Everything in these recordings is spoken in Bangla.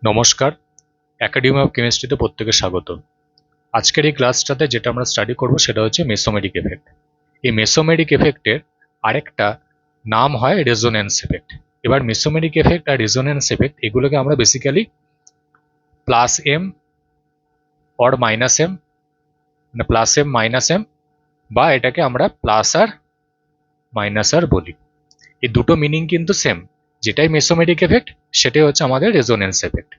নমস্কার, একাডেমি অফ কেমিস্ট্রিতে প্রত্যেকে স্বাগত। আজকের এই ক্লাসটাতে যেটা আমরা স্টাডি করব সেটা হচ্ছে মেসোমেরিক এফেক্ট। এই মেসোমেরিক এফেক্টের আরেকটা নাম হয় রেজোনেন্স এফেক্ট। এবার মেসোমেরিক এফেক্ট আর রেজোনেন্স এফেক্ট এগুলোকে আমরা basically plus M or minus M, মানে প্লাস এম মাইনাস এম, বা এটাকে আমরা প্লাস আর মাইনাস আর বলি। এই দুটো মিনিং কিন্তু সেম, যেটাই মেসোমেরিক এফেক্ট সেটাই হচ্ছে আমাদের রেজোনেন্স এফেক্ট।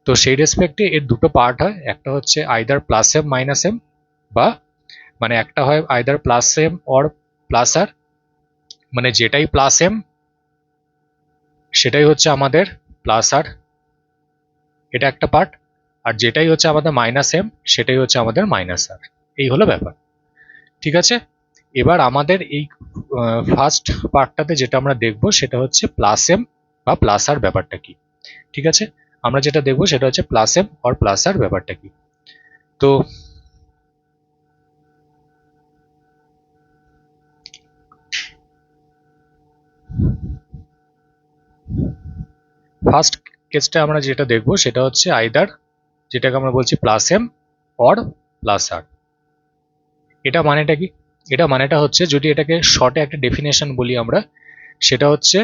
তো সেই রেসপেক্টে এর দুটো পার্ট হয়, একটা হচ্ছে either plus M minus M, বা মানে একটা হয় either plus M or plus R, মানে যেটাই প্লাস এম সেটাই হচ্ছে আমাদের প্লাস আর, এটা একটা পার্ট। আর যেটাই হচ্ছে আমাদের মাইনাস এম সেটাই হচ্ছে আমাদের মাইনাস আর। এই হলো ব্যাপার, ঠিক আছে। এবার আমাদের এই ফার্স্ট পার্টটাতে যেটা আমরা দেখব সেটা হচ্ছে প্লাস এম বা প্লাস আর ব্যাপারটা কি, ঠিক আছে। আমরা যেটা দেখবো সেটা হচ্ছে প্লাস এম অর প্লাস আর ব্যাপারটা কি। তো ফার্স্ট কেসটা আমরা যেটা দেখব সেটা হচ্ছে আইদার, যেটাকে আমরা বলছি প্লাস এম অর প্লাস আর। এটা মানেটা কি? এটা মানেটা হচ্ছে, যদি এটাকে শর্টে একটা ডেফিনেশন বলি আমরা, সেটা হচ্ছে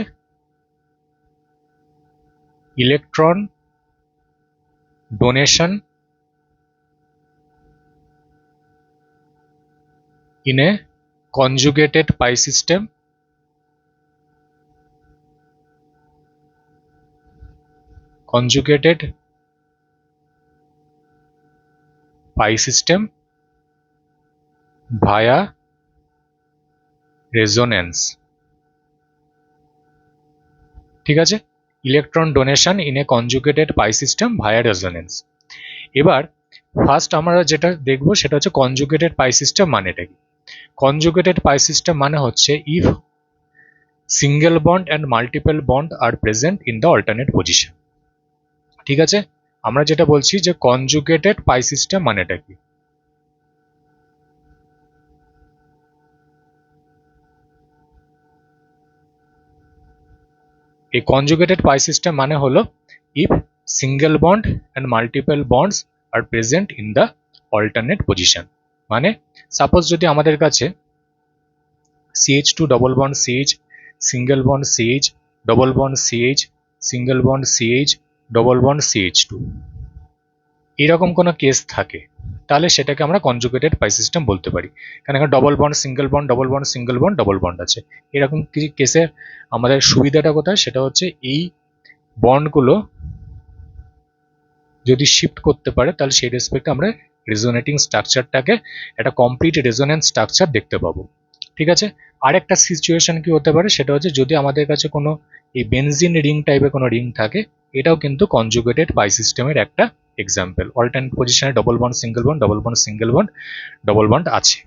electron donation in a conjugated pi system, conjugated pi system via resonance, ঠিক আছে। Electron donation in a conjugated pi system via resonance. এবার ফার্স্ট আমরা যেটা দেখবো সেটা হচ্ছে কনজুগেটেড পাই সিস্টেম মানেটা কি। কনজুগেটেড পাই সিস্টেম মানে হচ্ছে if single bond and multiple bond are present in the alternate position, ঠিক আছে। আমরা যেটা বলছি যে কনজুগেটেড পাই সিস্টেম মানেটা কি। এই কনজুগেটেড পাই সিস্টেম মানে হলো if single bond and multiple bonds are present in the alternate position. মানে সাপোজ যদি আমাদের কাছে CH2 double bond CH, single bond CH, double bond CH, single bond CH, double bond CH2 এরকম কোনো কেস থাকে, তাহলে সেটাকে আমরা কনজুগেটেড পাই সিস্টেম বলতে পারি। কারণ এখানে double bond single bond double bond single bond double bond আছে। এরকম কেসে আমাদের সুবিধাটা কোথায়, সেটা হচ্ছে এই বন্ডগুলো যদি শিফট করতে পারে তাহলে সেই রেসপেক্টে আমরা রেজোনেটিং স্ট্রাকচারটাকে একটা কমপ্লিট রেজোনেন্স স্ট্রাকচার দেখতে পাবো, ঠিক আছে। আরেকটা সিচুয়েশন কি হতে পারে, সেটা হচ্ছে যদি আমাদের কাছে কোনো এই বেনজিন রিং টাইপের কোনো রিং থাকে, এটাও কিন্তু কনজুগেটেড পাই সিস্টেমের একটা এক্সাম্পল। অল্টারনেট পজিশনে double bond single bond double bond single bond double bond আছে।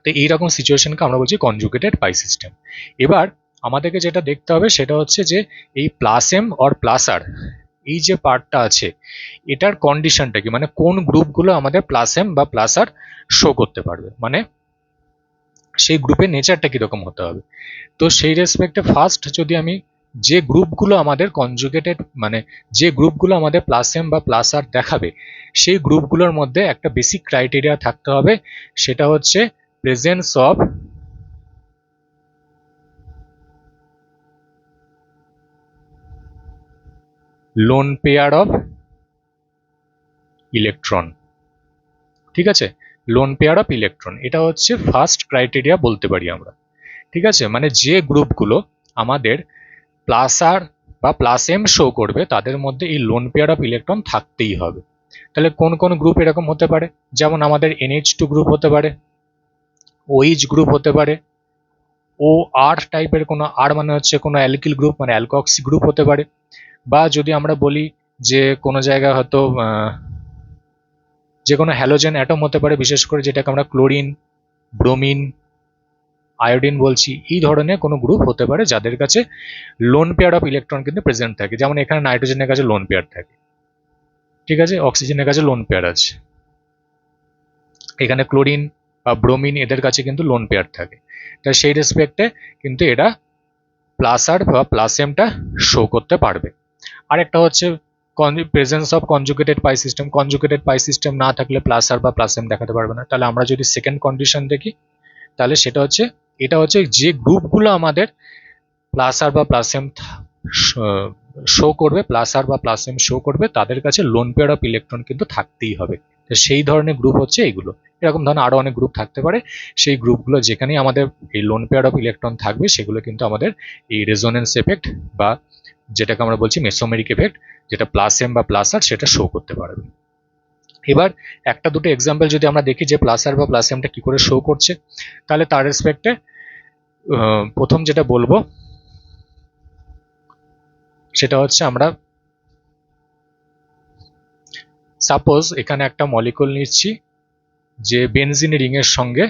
তো এইরকম সিচুয়েশনকে আমরা বলছি কনজুগেটেড পাই সিস্টেম। এবার আমাদেরকে যেটা দেখতে হবে সেটা হচ্ছে যে এই প্লাস এম অর প্লাস আর, এই যে পার্টটা আছে এটার কন্ডিশনটা কি, মানে কোন গ্রুপগুলো আমাদের প্লাস এম বা প্লাস আর শো করতে পারবে, মানে সেই গ্রুপের নেচারটা কিরকম হতে হবে। তো সেই রেসপেক্টে ফার্স্ট যদি আমি যে গ্রুপগুলো আমাদের কনজুগেটেড, মানে যে গ্রুপগুলো আমাদের প্লাস এম বা প্লাস আর দেখাবে, সেই গ্রুপগুলোর মধ্যে একটা বেসিক ক্রাইটেরিয়া থাকতে হবে, সেটা হচ্ছে presence of lone pair of electron, ঠিক আছে। লোন পেয়ার অফ ইলেকট্রন, এটা হচ্ছে ফার্স্ট ক্রাইটেরিয়া বলতে পারি আমরা, ঠিক আছে। মানে যে গ্রুপগুলো আমাদের প্লাস আর বা প্লাস এম শো করবে তাদের মধ্যে এই লোন পেয়ার অফ ইলেকট্রন থাকতেই হবে। তাহলে কোন কোন গ্রুপ এরকম হতে পারে, যেমন আমাদের NH2 গ্রুপ হতে পারে, OH গ্রুপ হতে পারে, OR টাইপের কোনো, আর মানে হচ্ছে কোনো অ্যালকিল গ্রুপ মানে অ্যালকক্সি গ্রুপ হতে পারে। বা যদি আমরা বলি যে কোনো জায়গায় হয়তো যে কোনো হ্যালোজেন অ্যাটম হতে পারে, বিশেষ করে যেটাকে আমরা ক্লোরিন, ব্রোমিন, আয়োডিন বলছি, এই ধরনের কোনো গ্রুপ হতে পারে যাদের কাছে লোন পেয়ার অফ ইলেকট্রন কিন্তু প্রেজেন্ট থাকে। যেমন এখানে নাইট্রোজেনের কাছে লোন পেয়ার থাকে, ঠিক আছে, অক্সিজেনের কাছে লোন পেয়ার আছে, এখানে ক্লোরিন বা ব্রোমিন এদের কাছে কিন্তু লোন পেয়ার থাকে। তাই সেই রেসপেক্টে কিন্তু এরা প্লাস আর বা প্লাস এমটা শো করতে পারবে। আরেকটা হচ্ছে presence of conjugated pi system, conjugated pi system না থাকলে প্লাস আর বা প্লাস এম দেখাতে পারবে না। তাহলে আমরা যদি সেকেন্ড কন্ডিশন দেখি, তাহলে সেটা হচ্ছে, এটা হচ্ছে যে গ্রুপগুলো আমাদের প্লাস আর বা প্লাস এম শো করবে, প্লাস আর বা প্লাস এম শো করবে, তাদের কাছে লোন পেয়ার অফ ইলেকট্রন কিন্তু থাকতেই হবে। তো সেই ধরনের গ্রুপ হচ্ছে এইগুলো। এরকম ধরনের আরো অনেক গ্রুপ থাকতে পারে, সেই গ্রুপগুলো যেখানেই আমাদের এই লোন পেয়ার অফ ইলেকট্রন থাকবে সেগুলো কিন্তু আমাদের এই রেজোনেন্স এফেক্ট বা যেটাকে আমরা বলছি মেসোমেরিক এফেক্ট, যেটা প্লাস এম বা প্লাস আর সেটা শো করতে পারবে। এবার একটা দুটো এক্সাম্পল যদি আমরা দেখি যে প্লাস আর বা প্লাস এমটা কি করে শো করছে, তাহলে তার রেসপেক্টে প্রথম যেটা বলবো সেটা হচ্ছে, আমরা সাপোজ এখানে একটা মলিকুল নিচ্ছি যে বেনজিন রিং এর সঙ্গে,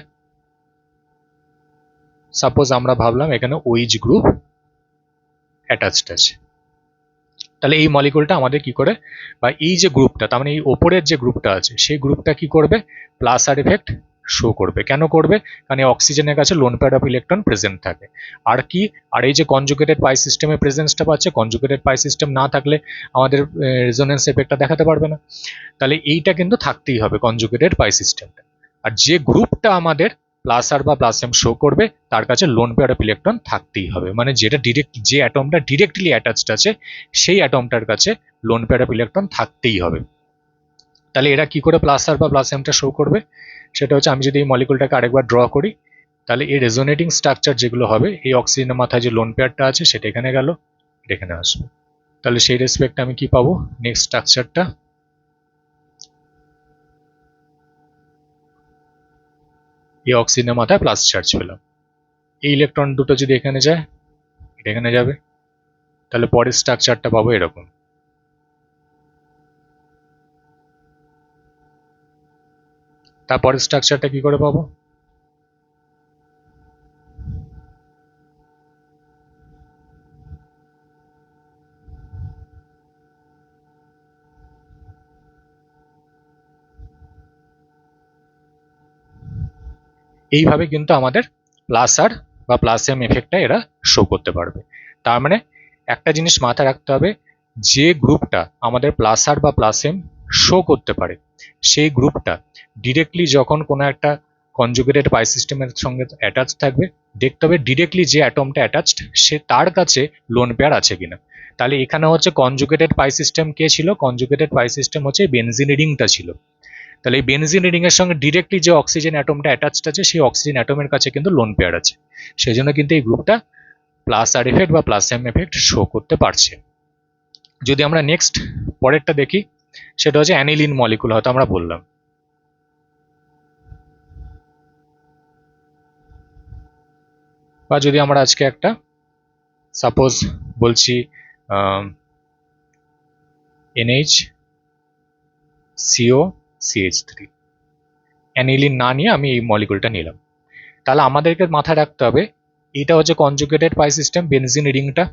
সাপোজ আমরা ভাবলাম এখানে ওইচ গ্রুপ অ্যাটাচড আছে। তাহলে এই মলিকুলটা আমাদের কি করে, বা এই যে গ্রুপটা, তার মানে এই ওপরের যে গ্রুপটা আছে সেই গ্রুপটা কি করবে, প্লাস আর ইফেক্ট শো করবে। কেন করবে? কারণ এই অক্সিজেনের কাছে lone pair of electron present থাকে। আর কি, আর এই যে কনজুগেটেড পাই সিস্টেমের প্রেজেন্সটা পাচ্ছে, কনজুগেটেড পাই সিস্টেম না থাকলে আমাদের রেজোনেন্স এফেক্টটা দেখাতে পারবে না। তাহলে এইটা কিন্তু থাকতেই হবে কনজুগেটেড পাই সিস্টেমটা। আর যে গ্রুপটা আমাদের প্লাস আর বা প্লাস এম শো করবে তার কাছে লোন পেয়ার অফ ইলেকট্রন থাকতেই হবে, মানে যেটা ডিরেক্ট, যে অ্যাটমটা ডিরেক্টলি অ্যাটাচড আছে সেই অ্যাটমটার কাছে লোন পেয়ার অফ ইলেকট্রন থাকতেই হবে। তাহলে এরা কি করে প্লাস আর বা প্লাস এমটা শো করবে, সেটা হচ্ছে, আমি যদি এই মলিকুলটাকে আরেকবার ড্র করি, তাহলে এই রেজোনেটিং স্ট্রাকচার যেগুলো হবে, এই অক্সিজেনের মাথায় যে লোন পেয়ারটা আছে সেটা এখানে গেল, এটা এখানে আসবে। তাহলে সেই রেসপেক্টে আমি কি পাবো, নেক্সট স্ট্রাকচারটা, এই অক্সিজেনের মাথায় প্লাস চার্জ পেলাম। এই ইলেকট্রন দুটো যদি এখানে যায়, এটা এখানে যাবে, তাহলে পরের স্ট্রাকচারটা পাবো এরকম। তারপরের স্ট্রাকচারটা কি করে পাবো, এইভাবে কিন্তু আমাদের প্লাস আর বা প্লাস এম এফেক্টটা এরা শো করতে পারবে। তার মানে একটা জিনিস মাথায় রাখতে হবে, যে গ্রুপটা আমাদের প্লাস আর বা প্লাস এম শো করতে পারে সেই গ্রুপটা ডিরেক্টলি যখন কোনো একটা কনজুগেটেড পাই সিস্টেমের সঙ্গে অ্যাটাচ থাকবে, দেখতে হবে ডিরেক্টলি যে অ্যাটমটা অ্যাটাচড সে তার কাছে লোন পেয়ার আছে কিনা। তাহলে এখানে হচ্ছে কনজুগেটেড পাই সিস্টেম কে ছিল, কনজুগেটেড পাই সিস্টেম হচ্ছে বেনজিন রিংটা ছিল। তাহলে এই বেনজিন রিং এর সঙ্গে ডিরেক্টলি যে অক্সিজেন অ্যাটমটা অ্যাটাচড আছে সেই অক্সিজেন অ্যাটমের কাছে কিন্তু লোন পেয়ার আছে, সেই জন্য কিন্তু এই গ্রুপটা প্লাস আর এফেক্ট বা প্লাস এম এফেক্ট শো করতে পারছে। যদি আমরা নেক্সট পরেরটা দেখি, সেটা হচ্ছে অ্যানিলিন মলিকুল, হয়তো আমরা বললাম, বা যদি আমরা আজকে একটা সাপোজ বলছি NH CO CH3, অ্যানিলিন না নিয়ে আমি এই মলিকুলটা নিলাম। তাহলে আমাদেরকে মাথায় রাখতে হবে এটা হচ্ছে কনজুগেটেড পাই সিস্টেম, বেনজিন রিংটা।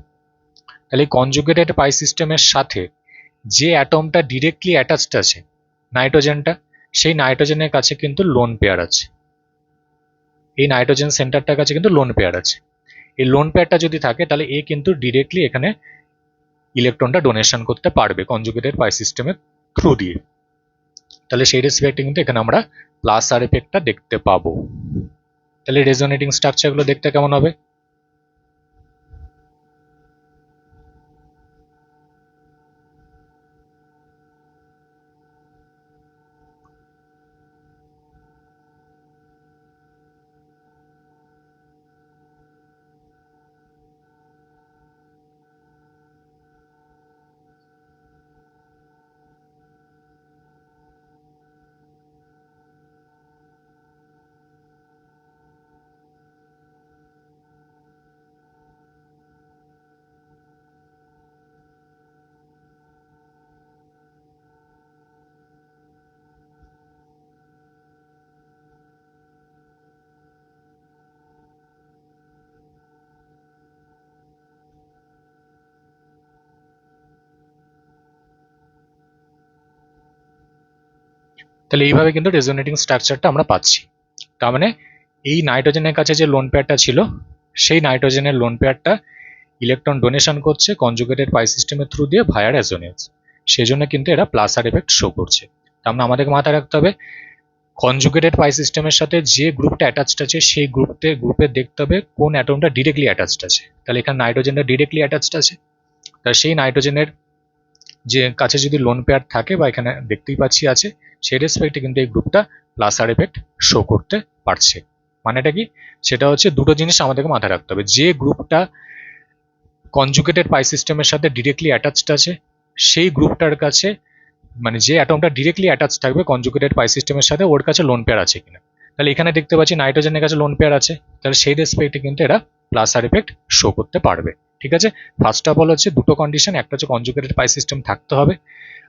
তাহলে কনজুগেটেড পাই সিস্টেমের সাথে যে অ্যাটমটা ডিরেক্টলি অ্যাটাচড আছে নাইট্রোজেনটা, সেই নাইট্রোজেনের কাছে কিন্তু লোন পেয়ার আছে, এই নাইট্রোজেন সেন্টারটার কাছে কিন্তু লোন পেয়ার আছে। এই লোন পেয়ারটা যদি থাকে তাহলে এ কিন্তু ডিরেক্টলি এখানে ইলেকট্রনটা ডোনেশন করতে পারবে কনজুগেটেড পাই সিস্টেমের থ্রু দিয়ে। তাহলে সেই রেসপেক্টে কিন্তু এখানে আমরা প্লাস আর এফেক্টটা দেখতে পাবো। তাহলে রেজোনেটিং স্ট্রাকচারগুলো দেখতে কেমন হবে, তাহলে এইভাবে কিন্তু রেজোনেটিং স্ট্রাকচারটা আমরা পাচ্ছি। তার মানে এই নাইট্রোজেনের কাছে যে লোন পেয়ারটা ছিল সেই নাইট্রোজেনের লোন পেয়ারটা ইলেকট্রন ডোনেশন করছে কনজুগেটেড পাই সিস্টেমের থ্রু দিয়ে ভায়া রেজোনেন্স। সেই জন্য কিন্তু এরা প্লাস আর এফেক্ট শো করছে। তার মানে আমাদেরকে মাথায় রাখতে হবে কনজুগেটেড পাই সিস্টেমের সাথে যে গ্রুপটা অ্যাটাচড আছে সেই গ্রুপে দেখতে হবে কোন অ্যাটমটা ডিরেক্টলি অ্যাটাচড আছে। তাহলে এখানে নাইট্রোজেনটা ডিরেক্টলি অ্যাটাচড আছে, তাহলে সেই নাইট্রোজেনের যে কাছে যদি লোন পেয়ার থাকে বা এখানে দেখতেই পাচ্ছি আছে, সেই রেসপেক্টে কিন্তু এই গ্রুপটা প্লাস আর এফেক্ট শো করতে পারছে। মানেটা কি, সেটা হচ্ছে দুটো জিনিস আমাদেরকে মাথায় রাখতে হবে, যে গ্রুপটা কনজুগেটেড পাই সিস্টেমের সাথে ডিরেক্টলি অ্যাটাচড আছে সেই গ্রুপটার কাছে, মানে যে অ্যাটমটা ডিরেক্টলি অ্যাটাচ থাকবে কনজুগেটেড পাই সিস্টেমের সাথে, ওর কাছে লোন পেয়ার আছে কিনা। তাহলে এখানে দেখতে পাচ্ছি নাইট্রোজেনের কাছে লোন পেয়ার আছে, তাহলে সেই রেসপেক্টে কিন্তু এরা প্লাস আর এফেক্ট শো করতে পারবে। ঠিক আছে, ফার্স্ট অফ অল হচ্ছে দুটো কন্ডিশন, একটা হচ্ছে কনজুগেটেড পাই সিস্টেম থাকতে হবে,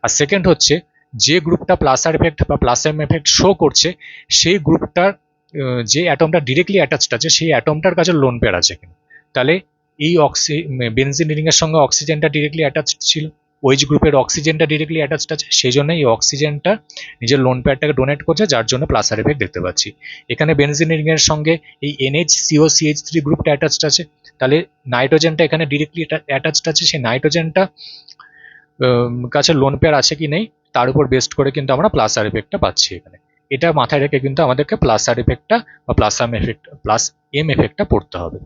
আর সেকেন্ড হচ্ছে যে গ্রুপটা প্লাস আর এফেক্ট বা প্লাস এম এফেক্ট শো করছে সেই গ্রুপটার যে অ্যাটমটা ডিরেক্টলি অ্যাটাচড আছে সেই অ্যাটমটার কাছে লোন পেয়ার আছে কিনা। তাহলে এই বেনজিন রিং এর সঙ্গে অক্সিজেনটা ডিরেক্টলি অ্যাটাচড ছিল, ওই গ্রুপের অক্সিজেনটা ডিরেক্টলি অ্যাটাচড আছে, সেই জন্য এই অক্সিজেনটা নিজের লোন পেয়ারটাকে ডোনেট করছে, যার জন্য প্লাস আর এফেক্ট দেখতে পাচ্ছি। এখানে বেনজিন রিং এর সঙ্গে এই NH-COCH3 গ্রুপটা অ্যাটাচড আছে, তাহলে নাইট্রোজেনটা এখানে ডিরেক্টলি অ্যাটাচড আছে, সেই নাইট্রোজেনটা কাছে লোন পেয়ার আছে কি নেই তার উপর বেস্ট করে কিন্তু আমরা প্লাস আর এফেক্টটা পাচ্ছি এখানে। এটা মাথায় রেখে কিন্তু আমাদেরকে প্লাস আর এফেক্টটা বা প্লাস এম এফেক্টটা পড়তে হবে।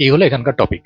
এই হলো এখানকার টপিক।